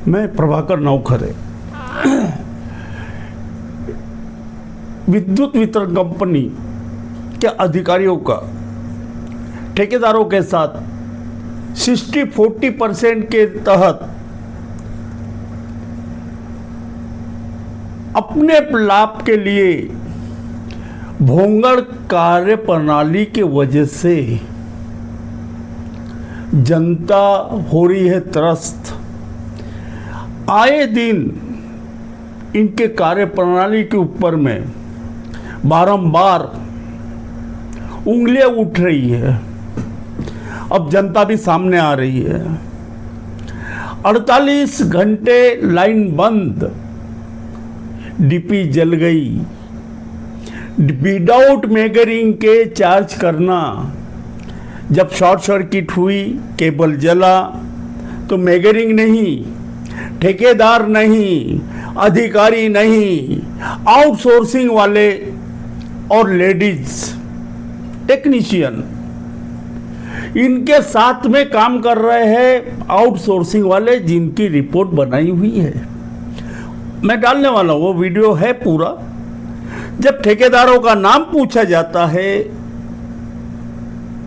मैं प्रभाकर नौखरे विद्युत वितरण कंपनी के अधिकारियों का ठेकेदारों के साथ 60-40% के तहत अपने लाभ के लिए भोंगड़ कार्य प्रणाली के वजह से जनता हो रही है त्रस्त। आए दिन इनके कार्य प्रणाली के ऊपर में बारंबार उंगलियां उठ रही है। अब जनता भी सामने आ रही है। 48 घंटे लाइन बंद, डीपी जल गई, विदाउट मेजरिंग के चार्ज करना। जब शॉर्ट सर्किट हुई, केबल जला, तो मेजरिंग नहीं, ठेकेदार नहीं, अधिकारी नहीं, आउटसोर्सिंग वाले और लेडीज टेक्नीशियन इनके साथ में काम कर रहे हैं। आउटसोर्सिंग वाले जिनकी रिपोर्ट बनाई हुई है, मैं डालने वाला हूं, वो वीडियो है पूरा। जब ठेकेदारों का नाम पूछा जाता है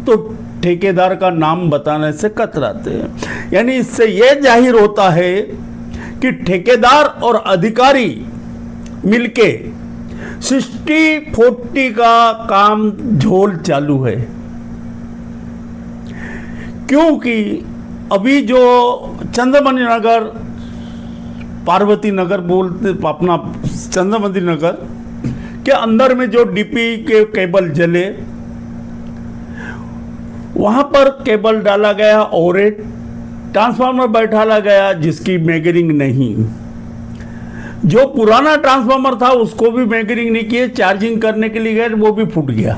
तो ठेकेदार का नाम बताने से कतराते हैं। यानी इससे यह जाहिर होता है कि ठेकेदार और अधिकारी मिलके 60-40 का काम झोल चालू है। क्योंकि अभी जो चंद्रमणि नगर, पार्वती नगर बोलते, अपना चंद्रमणि नगर के अंदर में जो डीपी के केबल जले, वहां पर केबल डाला गया और एक ट्रांसफार्मर बैठाला गया जिसकी मेजरिंग नहीं। जो पुराना ट्रांसफार्मर था उसको भी मेजरिंग नहीं किए, चार्जिंग करने के लिए गए, वो भी फूट गया।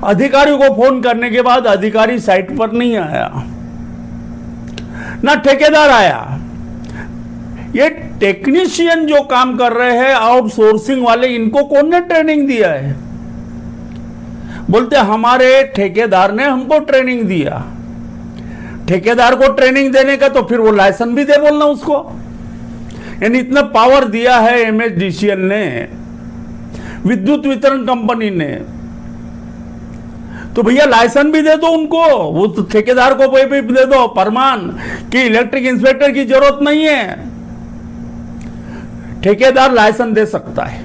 अधिकारी को फोन करने के बाद अधिकारी साइट पर नहीं आया, ना ठेकेदार आया। ये टेक्नीशियन जो काम कर रहे हैं, आउटसोर्सिंग वाले, इनको कौन ने ट्रेनिंग दिया है? बोलते हमारे ठेकेदार ने हमको ट्रेनिंग दिया। ठेकेदार को ट्रेनिंग देने का तो फिर वो लाइसेंस भी दे बोलना उसको। यानी इतना पावर दिया है एमएचडीसीएल ने, विद्युत वितरण कंपनी ने, तो भैया लाइसेंस भी दे दो उनको। वो तो ठेकेदार को भी दे दो फरमान कि इलेक्ट्रिक इंस्पेक्टर की जरूरत नहीं है, ठेकेदार लाइसेंस दे सकता है।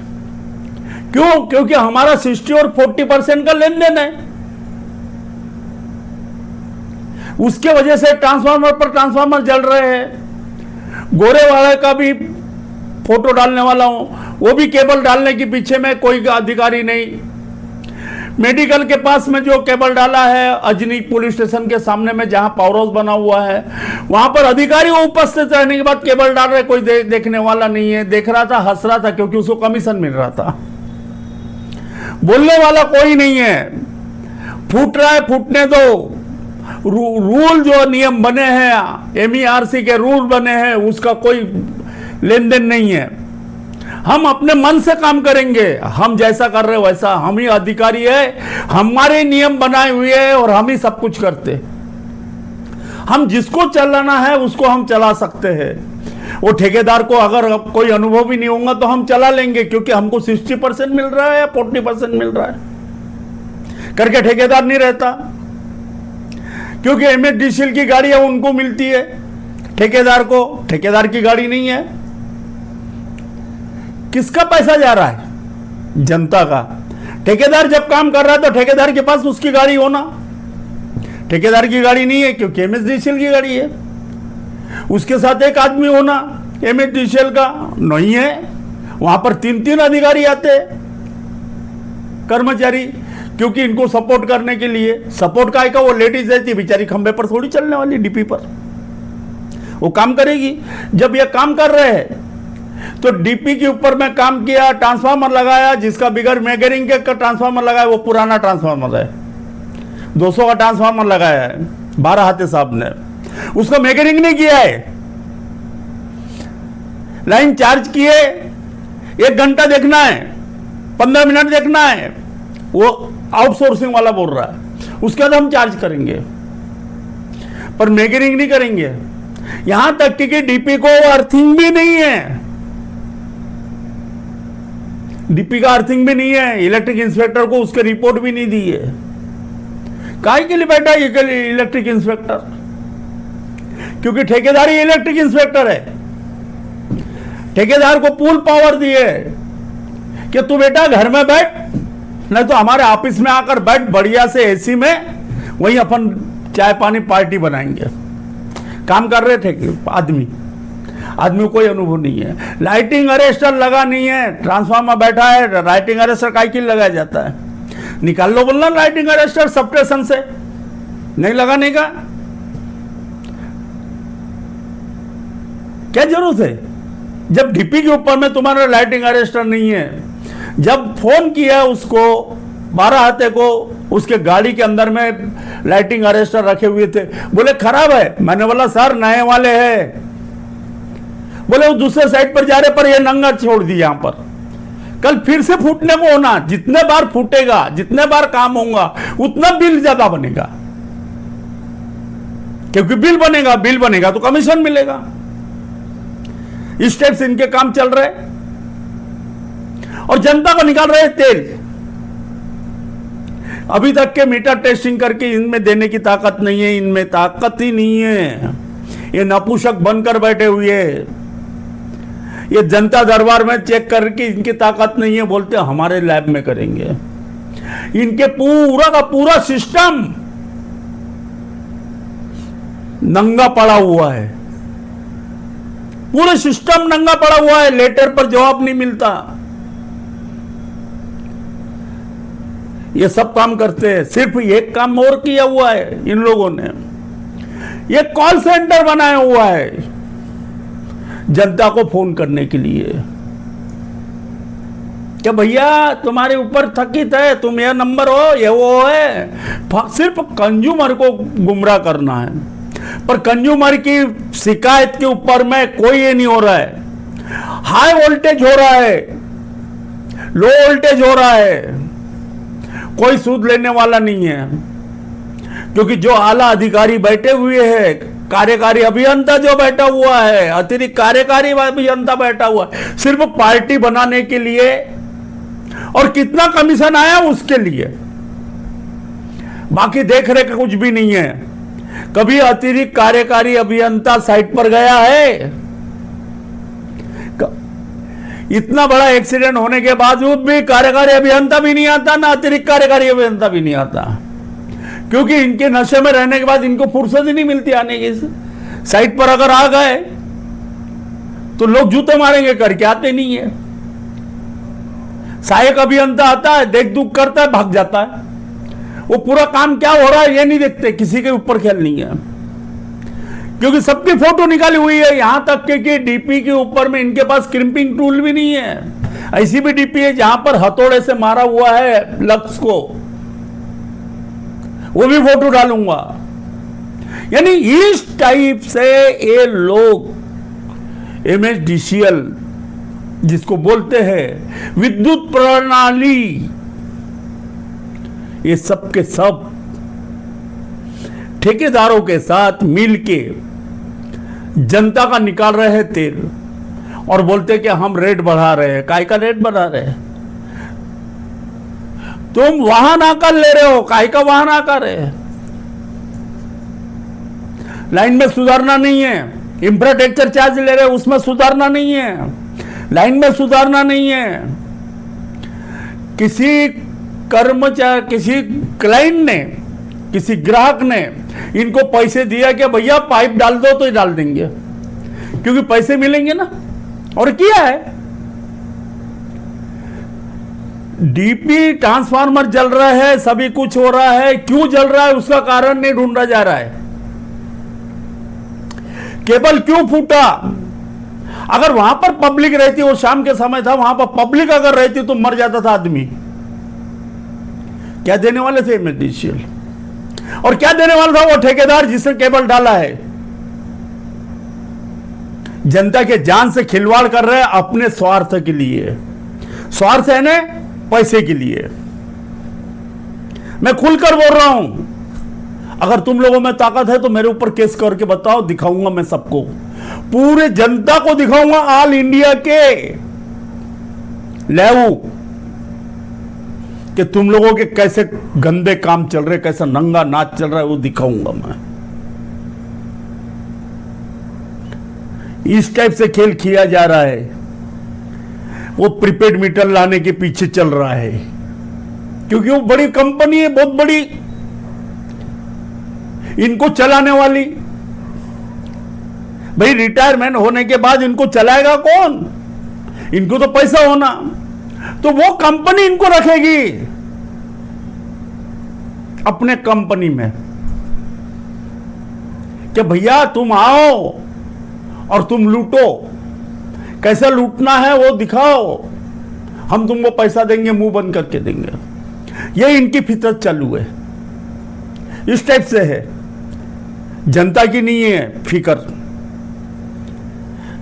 क्यों? क्योंकि हमारा 60 और 40% का लेन देन है। उसके वजह से ट्रांसफार्मर पर ट्रांसफार्मर जल रहे हैं। गोरे वाले का भी फोटो डालने वाला हूं, वो भी केबल डालने के पीछे में कोई अधिकारी नहीं। मेडिकल के पास में जो केबल डाला है, अजनी पुलिस स्टेशन के सामने में जहां पावर हाउस बना हुआ है, वहां पर अधिकारी उपस्थित रहने के बाद केबल डाल रहे, कोई देखने वाला नहीं है। देख रहा था, हंस रहा था, क्योंकि उसको कमीशन मिल रहा था। बोलने वाला कोई नहीं है। फूट रहा है, फूटने दो। रूल जो नियम बने हैं, एमईआरसी के रूल बने हैं, उसका कोई लेन देन नहीं है। हम अपने मन से काम करेंगे। हम जैसा कर रहे हैं वैसा, हम ही अधिकारी है, हमारे नियम बनाए हुए हैं और हम ही सब कुछ करते। हम जिसको चलाना है उसको हम चला सकते हैं। वो ठेकेदार को अगर कोई अनुभव भी नहीं होगा तो हम चला लेंगे, क्योंकि हमको 60% मिल रहा है या 40% मिल रहा है करके ठेकेदार नहीं रहता। क्योंकि एमएचडीसीएल की गाड़ियां उनको मिलती है, ठेकेदार को ठेकेदार की गाड़ी नहीं है। किसका पैसा जा रहा है? जनता का। ठेकेदार जब काम कर रहा है तो ठेकेदार के पास उसकी गाड़ी होना। ठेकेदार की गाड़ी नहीं है क्योंकि एमएचडीसीएल की गाड़ी है। उसके साथ एक आदमी होना एमएचडीसीएल का नहीं है। वहां पर 3-3 अधिकारी आते हैं, कर्मचारी, क्योंकि इनको सपोर्ट करने के लिए। सपोर्ट का वो लेडीज रहती है बेचारी, खंबे पर थोड़ी चलने वाली, डीपी पर वो काम करेगी। जब ये काम कर रहे हैं तो डीपी के ऊपर में काम किया, ट्रांसफार्मर लगाया, जिसका बिगर मेजरिंग के ट्रांसफार्मर लगाया, वो पुराना ट्रांसफार्मर है, 200 का ट्रांसफार्मर लगाया है 12 हाथे साहब ने, उसको मेजरिंग नहीं किया है। लाइन चार्ज किए, 1 घंटा देखना है, 15 मिनट देखना है, वो आउटसोर्सिंग वाला बोल रहा है। उसके बाद हम चार्ज करेंगे, पर मेजरिंग नहीं करेंगे। यहां तक कि डीपी को अर्थिंग भी नहीं है, डीपी का अर्थिंग भी नहीं है, इलेक्ट्रिक इंस्पेक्टर को उसके रिपोर्ट भी नहीं दी है। काहे के लिए बैठा ये इलेक्ट्रिक इंस्पेक्टर? क्योंकि ठेकेदार ही इलेक्ट्रिक इंस्पेक्टर है। ठेकेदार को पूल पावर दी है कि तू बेटा घर में बैठ, नहीं तो हमारे ऑफिस में आकर बैठ बढ़िया से एसी में, वहीं अपन चाय पानी पार्टी बनाएंगे। काम कर रहे थे आदमी को कोई अनुभव नहीं है। लाइटिंग अरेस्टर लगा नहीं है, ट्रांसफार्मर बैठा है, लाइटिंग अरेस्टर काहे के लिए लगाया जाता है? निकाल लो बोलना लाइटिंग अरेस्टर सब स्टेशन से, नहीं लगाने का क्या जरूरत है? जब डीपी के ऊपर में तुम्हारा लाइटिंग अरेस्टर नहीं है, जब फोन किया उसको 12 हाथे को, उसके गाड़ी के अंदर में लाइटिंग अरेस्टर रखे हुए थे, बोले खराब है। मैंने बोला सर नए वाले हैं। बोले वो दूसरे साइड पर जा रहे पर ये नंगा छोड़ दी यहां पर, कल फिर से फूटने को होना। जितने बार फूटेगा, जितने बार काम होगा, उतना बिल ज्यादा बनेगा, क्योंकि बिल बनेगा तो कमीशन मिलेगा। इस टाइप से इनके काम चल रहे और जनता को निकाल रहे तेल। अभी तक के मीटर टेस्टिंग करके इनमें देने की ताकत नहीं है, इनमें ताकत ही नहीं है। ये नपुंसक बनकर बैठे हुए, ये जनता दरबार में चेक करके इनकी ताकत नहीं है, बोलते हमारे लैब में करेंगे। इनके पूरा का पूरा सिस्टम नंगा पड़ा हुआ है, पूरा सिस्टम नंगा पड़ा हुआ है। लेटर पर जवाब नहीं मिलता। ये सब काम करते हैं। सिर्फ एक काम और किया हुआ है इन लोगों ने, ये कॉल सेंटर बनाया हुआ है जनता को फोन करने के लिए कि भैया तुम्हारे ऊपर थकित है, तुम ये नंबर हो, ये वो है। सिर्फ कंज्यूमर को गुमराह करना है, पर कंज्यूमर की शिकायत के ऊपर में कोई ये नहीं हो रहा है। हाई वोल्टेज हो रहा है, लो वोल्टेज हो रहा है, कोई सूद लेने वाला नहीं है। क्योंकि जो आला अधिकारी बैठे हुए हैं, कार्यकारी अभियंता जो बैठा हुआ है, अतिरिक्त कार्यकारी अभियंता बैठा हुआ है, सिर्फ पार्टी बनाने के लिए और कितना कमीशन आया उसके लिए, बाकी देख रेख कुछ भी नहीं है। कभी अतिरिक्त कार्यकारी अभियंता साइट पर गया है? इतना बड़ा एक्सीडेंट होने के बावजूद भी कार्यकारी अभियंता भी नहीं आता, ना अतिरिक्त कार्यकारी अभियंता भी नहीं आता, क्योंकि इनके नशे में रहने के बाद इनको फुर्सत ही नहीं मिलती आने की। साइट पर अगर आ गए तो लोग जूते मारेंगे करके आते नहीं है। सहायक अभियंता आता है, देख दुख करता है, भाग जाता है। वो पूरा काम क्या हो रहा है ये नहीं देखते, किसी के ऊपर ख्याल नहीं है, क्योंकि सबकी फोटो निकाली हुई है। यहां तक कि डीपी के ऊपर में इनके पास क्रिम्पिंग टूल भी नहीं है। ऐसी भी डीपी है जहां पर हथौड़े से मारा हुआ है लक्स को, वो भी फोटो डालूंगा। यानी इस टाइप से ये लोग एमएसडीसीएल जिसको बोलते हैं विद्युत प्रणाली, ये सब के सब ठेकेदारों के साथ मिलके जनता का निकाल रहे हैं तेल और बोलते कि हम रेट बढ़ा रहे हैं। काय का रेट बढ़ा रहे हैं? तुम वाहन आकर ले रहे हो, काय का वाहन आकर है? लाइन में सुधारना नहीं है, इंफ्रास्ट्रक्चर चार्ज ले रहे हो उसमें सुधारना नहीं है, लाइन में सुधारना नहीं है। किसी कर्मचारी, किसी क्लाइंट ने, किसी ग्राहक ने इनको पैसे दिया कि भैया पाइप डाल दो तो डाल देंगे, क्योंकि पैसे मिलेंगे ना, और किया है। डीपी ट्रांसफार्मर जल रहा है, सभी कुछ हो रहा है, क्यों जल रहा है उसका कारण नहीं ढूंढा जा रहा है। केबल क्यों फूटा? अगर वहां पर पब्लिक रहती, वो शाम के समय था, वहां पर पब्लिक अगर रहती तो मर जाता था आदमी। क्या देने वाले थे एमएसडीसीएल? और क्या देने वाला था वो ठेकेदार जिसने केबल डाला है? जनता के जान से खिलवाड़ कर रहे हैं अपने स्वार्थ के लिए। स्वार्थ है ना, पैसे के लिए। मैं खुलकर बोल रहा हूं, अगर तुम लोगों में ताकत है तो मेरे ऊपर केस करके बताओ, दिखाऊंगा मैं सबको, पूरे जनता को दिखाऊंगा, ऑल इंडिया के लेवू, कि तुम लोगों के कैसे गंदे काम चल रहे, कैसा नंगा नाच चल रहा है, वो दिखाऊंगा मैं। इस टाइप से खेल किया जा रहा है। वो प्रीपेड मीटर लाने के पीछे चल रहा है, क्योंकि वो बड़ी कंपनी है, बहुत बड़ी, इनको चलाने वाली। भाई रिटायरमेंट होने के बाद इनको चलाएगा कौन? इनको तो पैसा होना, तो वो कंपनी इनको रखेगी अपने कंपनी में, कि भैया तुम आओ और तुम लूटो, कैसे लूटना है वो दिखाओ, हम तुमको पैसा देंगे, मुंह बंद करके देंगे। ये इनकी फितरत चालू है, इस टाइप से है। जनता की नहीं है फिकर,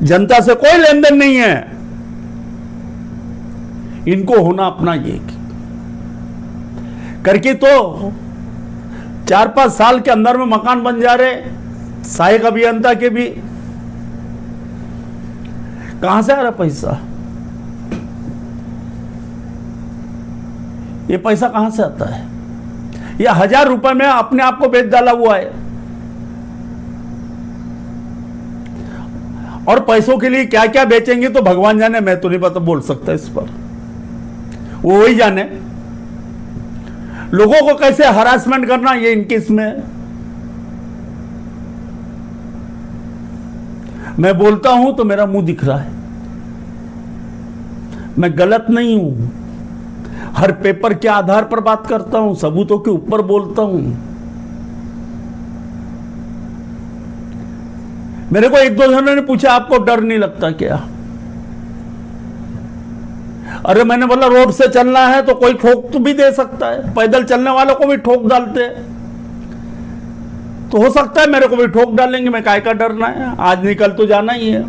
जनता से कोई लेन देन नहीं है, इनको होना अपना ये करके तो 4-5 साल के अंदर में मकान बन जा रहे, सहायक अभियंता के भी। कहां से आ रहा पैसा? ये पैसा कहां से आता है? ये 1000 रुपए में अपने आप को बेच डाला हुआ है। और पैसों के लिए क्या क्या बेचेंगे तो भगवान जाने, मैं तो नहीं पता बोल सकता इस पर, वो ही जाने। लोगों को कैसे हरासमेंट करना, ये इनके इसमें है। मैं बोलता हूं तो मेरा मुंह दिख रहा है, मैं गलत नहीं हूं, हर पेपर के आधार पर बात करता हूं, सबूतों के ऊपर बोलता हूं। मेरे को 1-2 जनों ने पूछा आपको डर नहीं लगता क्या? अरे मैंने बोला रोड से चलना है तो कोई ठोक तो भी दे सकता है, पैदल चलने वालों को भी ठोक डालते हैं, तो हो सकता है मेरे को भी ठोक डालेंगे, मैं काय का डरना है, आज निकल तो जाना ही है।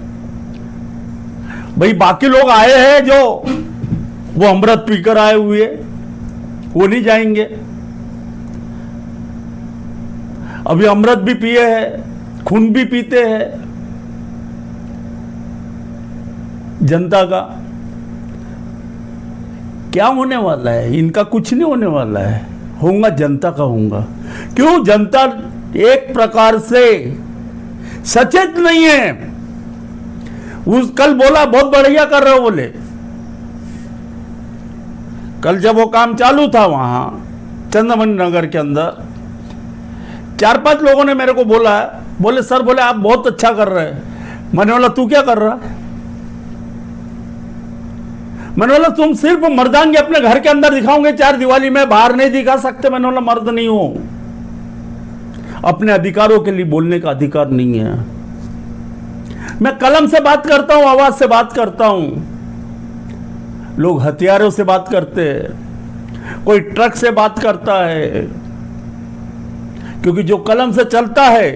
भाई बाकी लोग आए हैं जो वो अमृत पीकर आए हुए, वो नहीं जाएंगे। अभी अमृत भी पिए हैं, खून भी पीते हैं जनता का। क्या होने वाला है? इनका कुछ नहीं होने वाला है, होगा जनता का होगा। क्यों? जनता एक प्रकार से सचेत नहीं है। उस कल बोला बहुत बढ़िया कर रहे हो, बोले कल जब वो काम चालू था वहां चंद्रमणि नगर के अंदर, 4-5 लोगों ने मेरे को बोला, बोले सर, बोले आप बहुत अच्छा कर रहे हैं। मैंने बोला तू क्या कर रहा है? मैंने बोला तुम सिर्फ मर्दांगी अपने घर के अंदर दिखाओगे, 4 दीवारी में, बाहर नहीं दिखा सकते। मैंने बोला मर्द नहीं हूं, अपने अधिकारों के लिए बोलने का अधिकार नहीं है। मैं कलम से बात करता हूं, आवाज से बात करता हूं। लोग हथियारों से बात करते हैं, कोई ट्रक से बात करता है, क्योंकि जो कलम से चलता है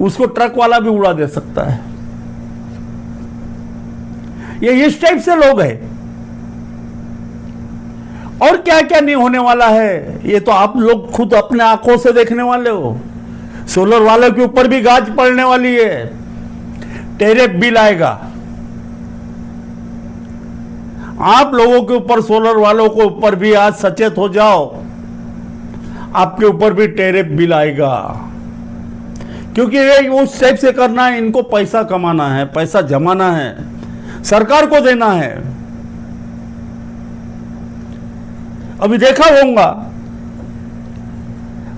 उसको ट्रक वाला भी उड़ा दे सकता है। ये इस टाइप से लोग हैं। और क्या क्या नहीं होने वाला है, ये तो आप लोग खुद अपने आंखों से देखने वाले हो। सोलर वाले के ऊपर भी गाज पड़ने वाली है, टेरिफ बिल आएगा। आप लोगों के ऊपर, सोलर वालों के ऊपर भी आज सचेत हो जाओ, आपके ऊपर भी टेरिफ बिल आएगा। क्योंकि ये उस टाइप से करना है, इनको पैसा कमाना है, पैसा जमाना है, सरकार को देना है। अभी देखा होगा,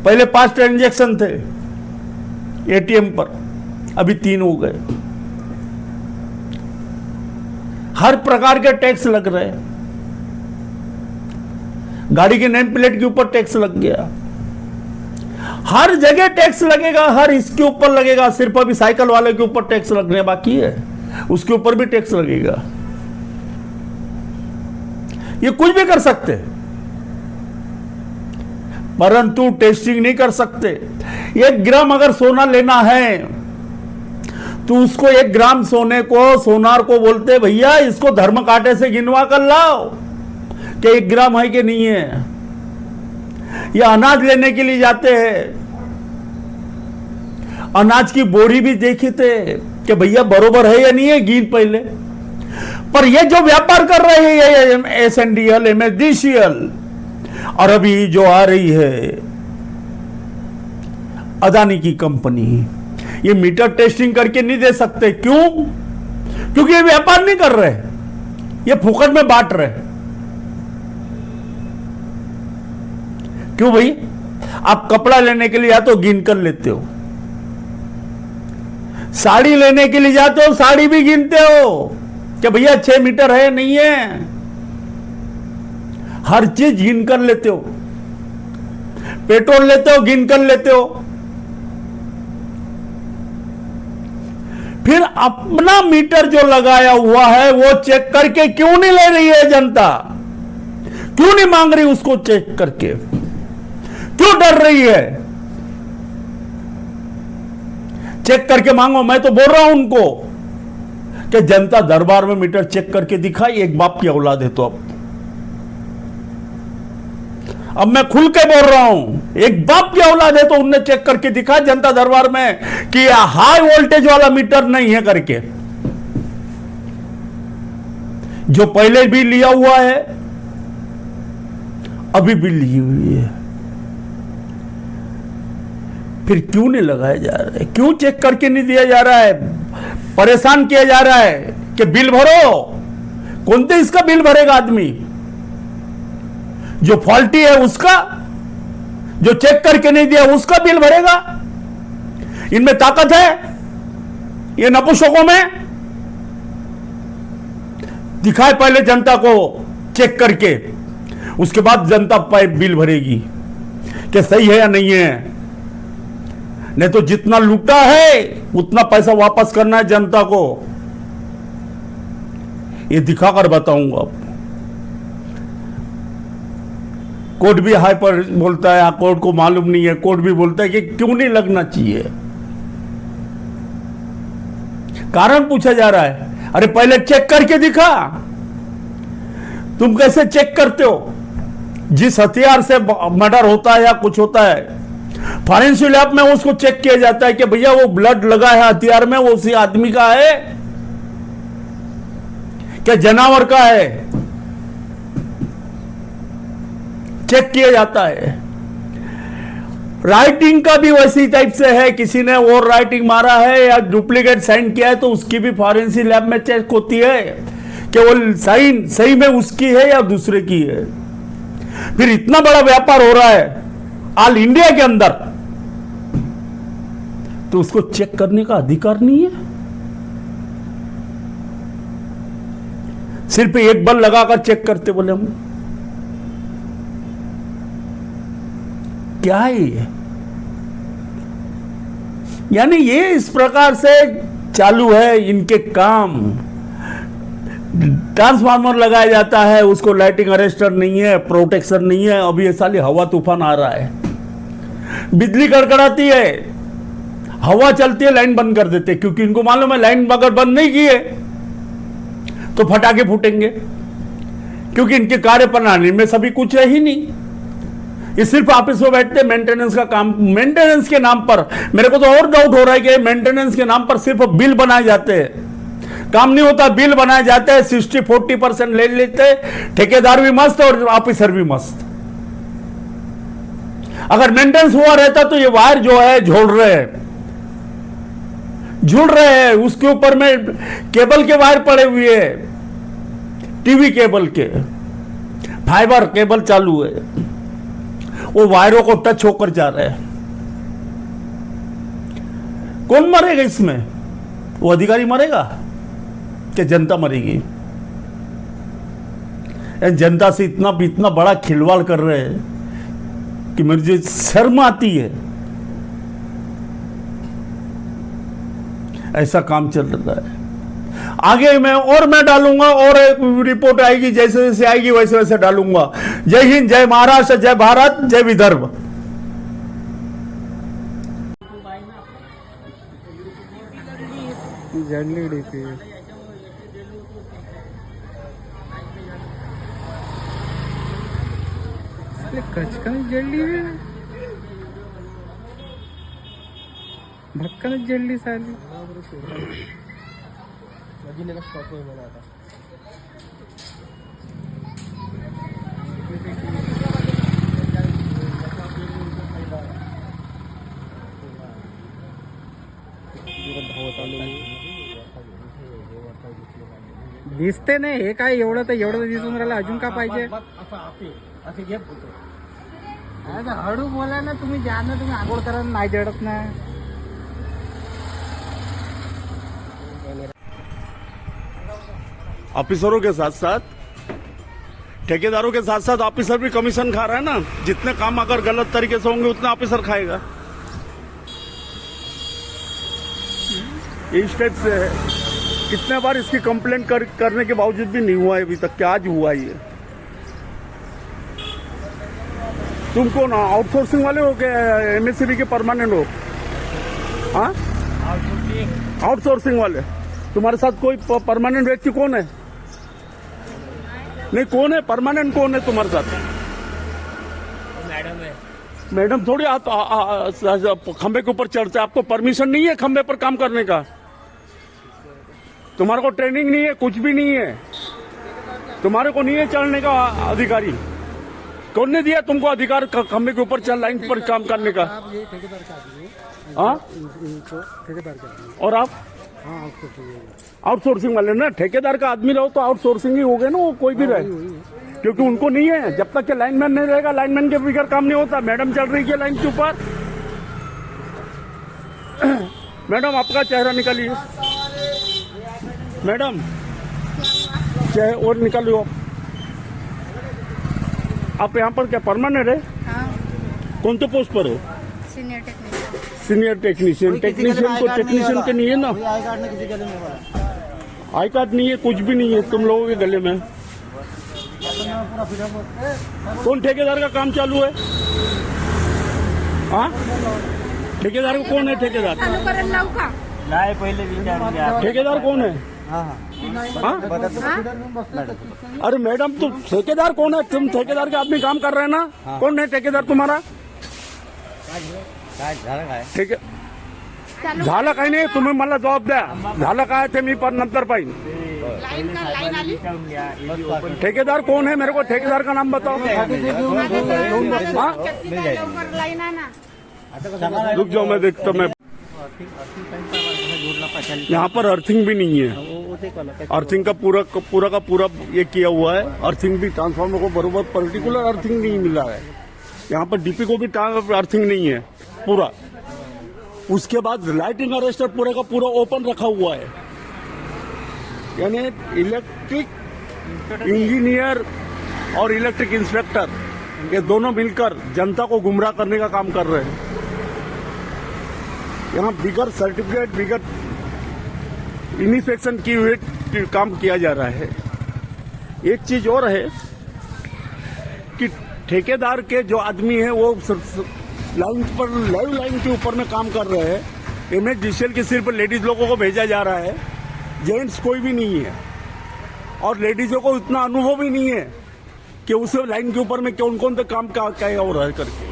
पहले 5 ट्रांजैक्शन थे एटीएम पर, अभी 3 हो गए। हर प्रकार के टैक्स लग रहे हैं, गाड़ी के नेम प्लेट के ऊपर टैक्स लग गया, हर जगह टैक्स लगेगा, हर इसके ऊपर लगेगा। सिर्फ अभी साइकिल वाले के ऊपर टैक्स लगने बाकी है, उसके ऊपर भी टैक्स लगेगा। ये कुछ भी कर सकते, परंतु टेस्टिंग नहीं कर सकते। 1 ग्राम अगर सोना लेना है तो उसको 1 ग्राम सोने को, सोनार को बोलते भैया इसको धर्म कांटे से गिनवा कर लाओ कि 1 ग्राम है कि नहीं है। ये अनाज लेने के लिए जाते हैं, अनाज की बोरी भी देखी थे कि भैया बरोबर है या नहीं है, गिन पहले। पर ये जो व्यापार कर रहे हैं SNDL, MSDCL, और अभी जो आ रही है अदानी की कंपनी, ये मीटर टेस्टिंग करके नहीं दे सकते। क्यों? क्योंकि ये व्यापार नहीं कर रहे, ये फुकट में बांट रहे। क्यों भाई? आप कपड़ा लेने के लिए या तो गिन कर लेते हो, साड़ी लेने के लिए जाते हो साड़ी भी गिनते हो कि भैया 6 मीटर है नहीं है, हर चीज गिन कर लेते हो। पेट्रोल लेते हो गिन कर लेते हो। फिर अपना मीटर जो लगाया हुआ है वो चेक करके क्यों नहीं ले रही है जनता? क्यों नहीं मांग रही उसको चेक करके? क्यों डर रही है? चेक करके मांगो। मैं तो बोल रहा हूं उनको कि जनता दरबार में मीटर चेक करके दिखाई, एक बाप की औलाद है तो अब मैं खुल के बोल रहा हूं, एक बाप की औलाद है तो उनने चेक करके दिखा जनता दरबार में कि हाई वोल्टेज वाला मीटर नहीं है करके। जो पहले भी लिया हुआ है अभी भी ली हुई है, फिर क्यों नहीं लगाया जा रहा है? क्यों चेक करके नहीं दिया जा रहा है? परेशान किया जा रहा है कि बिल भरो। कौन से इसका बिल भरेगा आदमी? जो फॉल्टी है उसका, जो चेक करके नहीं दिया उसका बिल भरेगा। इनमें ताकत है ये नपुंसकों में? दिखाए पहले जनता को चेक करके, उसके बाद जनता बिल भरेगी कि सही है या नहीं है। नहीं तो जितना लूटा है उतना पैसा वापस करना है जनता को। ये दिखाकर बताऊंगा। कोर्ट भी हाई पर बोलता है, कोर्ट को मालूम नहीं है, कोर्ट भी बोलता है कि क्यों नहीं लगना चाहिए। कारण पूछा जा रहा है। अरे पहले चेक करके दिखा। तुम कैसे चेक करते हो? जिस हथियार से मर्डर होता है या कुछ होता है, फॉरेंसिक लैब में उसको चेक किया जाता है कि भैया वो ब्लड लगा है हथियार में, वो उसी आदमी का है क्या जानवर का है, चेक किया जाता है। राइटिंग का भी वैसी टाइप से है, किसी ने और राइटिंग मारा है या डुप्लीकेट साइन किया है तो उसकी भी फॉरेंसिक लैब में चेक होती है कि वो साइन सही में उसकी है या दूसरे की है। फिर इतना बड़ा व्यापार हो रहा है ऑल इंडिया के अंदर, तो उसको चेक करने का अधिकार नहीं है। सिर्फ एक बल लगाकर चेक करते बोले हम। क्या है ये? यानी ये इस प्रकार से चालू है इनके काम। ट्रांसफार्मर लगाया जाता है, उसको लाइटिंग अरेस्टर नहीं है, प्रोटेक्शन नहीं है। अभी ये साली हवा तूफान आ रहा है, बिजली कड़कड़ाती है, हवा चलती है, लाइन बंद कर देते, क्योंकि इनको मालूम है लाइन अगर बंद नहीं की है तो फटाके फूटेंगे, क्योंकि इनके कार्य प्रणाली में सभी कुछ है ही नहीं। ये सिर्फ ऑफिस में बैठते मेंटेनेंस का काम, मेंटेनेंस के नाम पर। मेरे को तो और डाउट हो रहा है कि मेंटेनेंस के नाम पर सिर्फ बिल बनाए जाते हैं, काम नहीं होता। बिल बनाए जाते हैं, 60-40% ले लेते, ठेकेदार भी मस्त और ऑफिसर भी मस्त। अगर मेंटेनेंस हुआ रहता तो ये वायर जो है झूल रहे हैं, उसके ऊपर में केबल के वायर पड़े हुए हैं, टीवी केबल के, फाइबर केबल चालू है, वो वायरों को टच होकर जा रहे हैं। कौन मरेगा इसमें? वो अधिकारी मरेगा कि जनता मरेगी? जनता से इतना बड़ा खिलवाड़ कर रहे हैं कि मुझे शर्म आती है। ऐसा काम चल रहा है। आगे मैं डालूंगा, और एक रिपोर्ट आएगी, जैसे जैसे आएगी वैसे वैसे डालूंगा। जय हिंद, जय महाराष्ट्र, जय भारत, जय विदर्भ। कचका जल्दी धक्कानच जेलली साली. दिसते नाही हे काय एवढं तर दिसून राहिलं अजून का पाहिजे. अरे हळू बोला ना तुम्ही. जा ना तुम्ही आंघोळ करा नाही जडत ना. ऑफिसरों के साथ साथ ठेकेदारों के साथ साथ ऑफिसर भी कमीशन खा रहा है ना. जितने काम अगर गलत तरीके से होंगे उतना ऑफिसर खाएगा. इस टाइप से है. कितने बार इसकी कंप्लेंट करने के बावजूद भी नहीं हुआ है अभी तक. क्या आज हुआ ये. तुम कौन आउटसोर्सिंग वाले हो क्या एमएससीबी के परमानेंट हो. हाँ आउटसोर्सिंग वाले. तुम्हारे साथ कोई परमानेंट व्यक्ति कौन है. नहीं कौन है परमानेंट. कौन है तुम्हारे साथ. मैडम है. मैडम थोड़ी खंबे के ऊपर चढ़ते. आपको परमिशन नहीं है खंबे पर काम करने का. तुम्हारे को ट्रेनिंग नहीं है. कुछ भी नहीं है. तुम्हारे को नहीं है चढ़ने का अधिकारी. कौन ने दिया तुमको अधिकार खंबे के ऊपर चल लाइन पर काम करने का. हाँ और आप आउटसोर्सिंग वाले ना. ठेकेदार का आदमी रहो तो आउटसोर्सिंग ही हो गए ना. वो कोई भी रहे क्योंकि उनको नहीं है. जब तक के लाइनमैन नहीं रहेगा लाइनमैन के बगैर काम नहीं होता. मैडम चल रही है लाइन के ऊपर. मैडम आपका चेहरा निकालिए. मैडम चेहरा और निकालिए. आप यहाँ पर क्या परमानेंट है. कौन से पोस्ट पर हो. Senior technician. Senior technician. Technician को टेक्नीशियन के नहीं है ना. आई कार्ड नहीं है. कुछ भी नहीं है तुम लोगों के गले में. कौन ठेकेदार का काम चालू है. हाँ ठेकेदार को कौन है. ठेकेदार नाही पहिले विचारून घ्या. ठेकेदार कौन है. हाँ अरे मैडम तुम ठेकेदार कौन है. तुम ठेकेदार के आदमी काम कर रहे हैं ना. कौन है ठेकेदार तुम्हारा. ठीक आहे झालं काही नाही. तुम्ही मला जबाब द्या. झालं काय ते मी पण नंतर पाहिन. ठेकेदार कौन है. मेरे को ठेकेदार का नाम बताओ. हाँ रुक जाओ मैं देखता. मैं यहाँ पर अर्थिंग भी नहीं है. अर्थिंग का पूरा ये किया हुआ है. अर्थिंग भी ट्रांसफार्मर को बरोबर पर्टिकुलर अर्थिंग नहीं मिला है. यहाँ पर डीपी को भी अर्थिंग नहीं है पूरा. उसके बाद लाइटिंग अरेस्टर पूरे का पूरा ओपन रखा हुआ है. यानी इलेक्ट्रिक इंजीनियर और इलेक्ट्रिक इंस्पेक्टर ये दोनों मिलकर जनता को गुमराह करने का काम कर रहे हैं. यहाँ बिगर सर्टिफिकेट बिगर इनिफेक्शन की हुए काम किया जा रहा है. एक चीज और है कि ठेकेदार के जो आदमी है वो लाइन पर लाइव लाइन के ऊपर में काम कर रहे हैं. एमएचडीसीएल के सिर्फ लेडीज लोगों को भेजा जा रहा है. जेंट्स कोई भी नहीं है. और लेडीजों को इतना अनुभव भी नहीं है कि उसे लाइन के ऊपर में कौन कौन से काम क्या हो रहा है करके.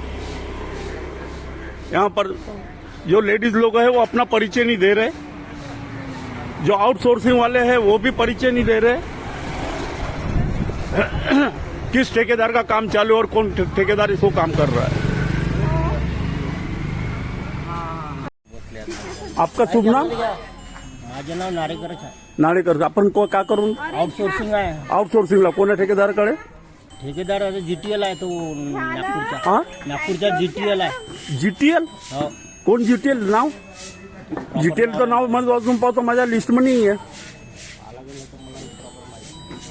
यहाँ पर जो लेडीज लोग है वो अपना परिचय नहीं दे रहे. जो आउटसोर्सिंग वाले हैं वो भी परिचय नहीं दे रहे. किस ठेकेदार का काम चालू है और कौन ठेकेदार इसको काम कर रहा है. आपका शुभ नाम. माझं नाव नारेकरच आहे. नाडेकर. आपण का करून आउटसोर्सिंग आहे. आउटसोर्सिंगला कोण आहे ठेकेदाराकडे. ठेकेदार आता जीटीएल आहे तो नागपूरचा. हा नागपूरचा जीटीएल आहे. जीटीएल. हो कोण जीटीएल नाव. जीटीएलचं नाव म्हणजे अजून पाहतो माझ्या लिस्टमध्ये नाही आहे.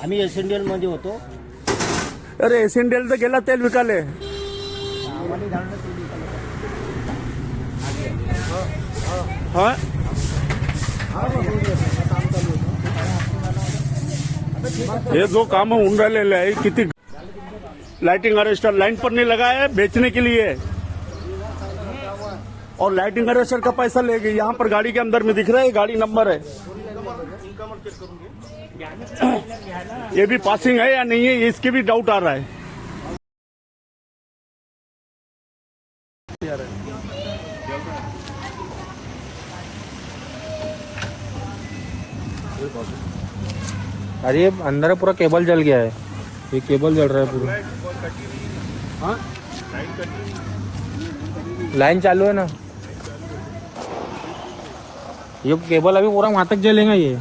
आम्ही एसएनडीएल मध्ये होतो. अरे एसएनडीएल तर गेला तेल विकाले. हाँ ये दो काम होऊन राहिलेले आहे. किती लाइटिंग अरेस्टर लाइन पर नहीं लगाया है बेचने के लिए. और लाइटिंग अरेस्टर का पैसा ले गई. यहाँ पर गाड़ी के अंदर में दिख रहा है. गाड़ी नंबर है. ये भी पासिंग है या नहीं है इसके भी डाउट आ रहा है. अरे ये अंदर पूरा केबल जल गया है, ये केबल जल रहा है पूरा। हाँ लाइन चालू है ना, ये केबल अभी पूरा वहाँ तक जलेगा ये।